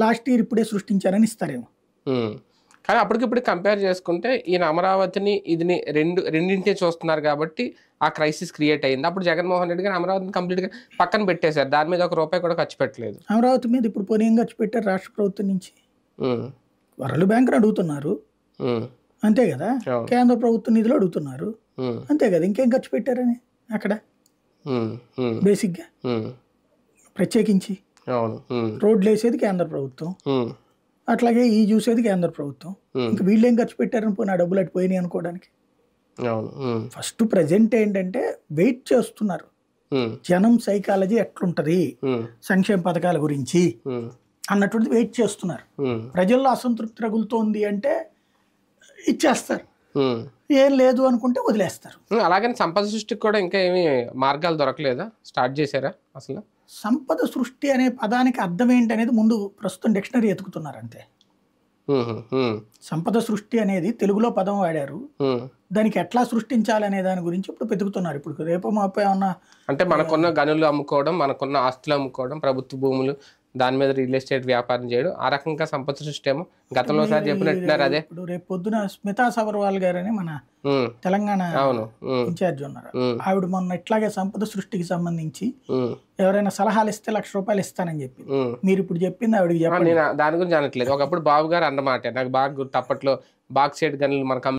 Last year ఇప్పుడే సృష్టించారని ఇస్తారేమో. కానీ అప్పటికిప్పుడు కంపేర్ చేసుకుంటే ఈయన అమరావతిని ఇదిని రెండింటిని చూస్తున్నారు కాబట్టి ఆ క్రైసిస్ క్రియేట్ అయింది. అప్పుడు జగన్మోహన్ రెడ్డి గారు అమరావతిని కంప్లీట్గా పక్కన పెట్టేశారు. దాని మీద ₹1 కూడా ఖర్చు పెట్టలేదు. అమరావతి మీద ఇప్పుడు పోనీ ఏం ఖర్చు పెట్టారు రాష్ట్ర ప్రభుత్వం నుంచి? వరల్డ్ బ్యాంక్ అడుగుతున్నారు అంతే కదా, కేంద్ర ప్రభుత్వ నిధులు అడుగుతున్నారు అంతే కదా, ఇంకేం ఖర్చు పెట్టారని అక్కడ బేసిక్గా ప్రత్యేకించి రోడ్లు వేసేది కేంద్ర ప్రభుత్వం, అట్లాగే ఈ చూసేది కేంద్ర ప్రభుత్వం. ఇంకా వీళ్ళు ఏం ఖర్చు పెట్టారని పోయిన ఆ డబ్బులు అటు పోయినాయి అనుకోవడానికి. ఫస్ట్ ప్రజెంట్ ఏంటంటే వెయిట్ చేస్తున్నారు జనం సైకాలజీ ఎట్లుంటది సంక్షేమ పథకాల గురించి అన్నటువంటిది వెయిట్ చేస్తున్నారు. ప్రజల్లో అసంతృప్తి రగులుతోంది అంటే ఇచ్చేస్తారు, ఏం లేదు అనుకుంటే వదిలేస్తారు. అలాగని సంపద సృష్టికి కూడా ఇంకా ఏమి మార్గాలు దొరకలేదా? స్టార్ట్ చేశారా అసలు? సంపద సృష్టి అనే పదానికి అర్థం ఏంటి అనేది ముందు ప్రస్తుతం డిక్షనరీ ఎతుకుతున్నారు అంతే. సంపద సృష్టి అనేది తెలుగులో పదం వాడారు, దానికి ఎట్లా సృష్టించాలి అనే దాని గురించి ఇప్పుడు వెతుకుతున్నారు. ఇప్పుడు రేపు మాపై ఏమన్నా అంటే మనకున్న గనులు అమ్ముకోవడం, మనకున్న ఆస్తులు అమ్ముకోవడం, ప్రభుత్వ భూములు దాని మీద రియల్ ఎస్టేట్ వ్యాపారం చేయడం, ఆ రకంగా సంపద సృష్టి ఏమో గతంలో సార్ చెప్పినట్టున్నారు. అదే ఇప్పుడు రేపు పొద్దున స్మితా సబర్వాల్ గారు అని మన తెలంగాణ ఇన్ఛార్జ్ ఉన్నారు, ఆవిడ మొన్న ఇట్లాగే సంపద సృష్టికి సంబంధించి ఎవరైనా సలహాలు ఇస్తే ₹1,00,000 ఇస్తానని చెప్పి, మీరు ఇప్పుడు చెప్పింది ఆవిడకి చెప్పండి. నేను దాని గురించి అనట్లేదు. ఒకప్పుడు బాబు గారు అన్నమాట నాకు బాగా గుర్తు, అప్పట్లో బాక్సైడ్ గనులు మనకు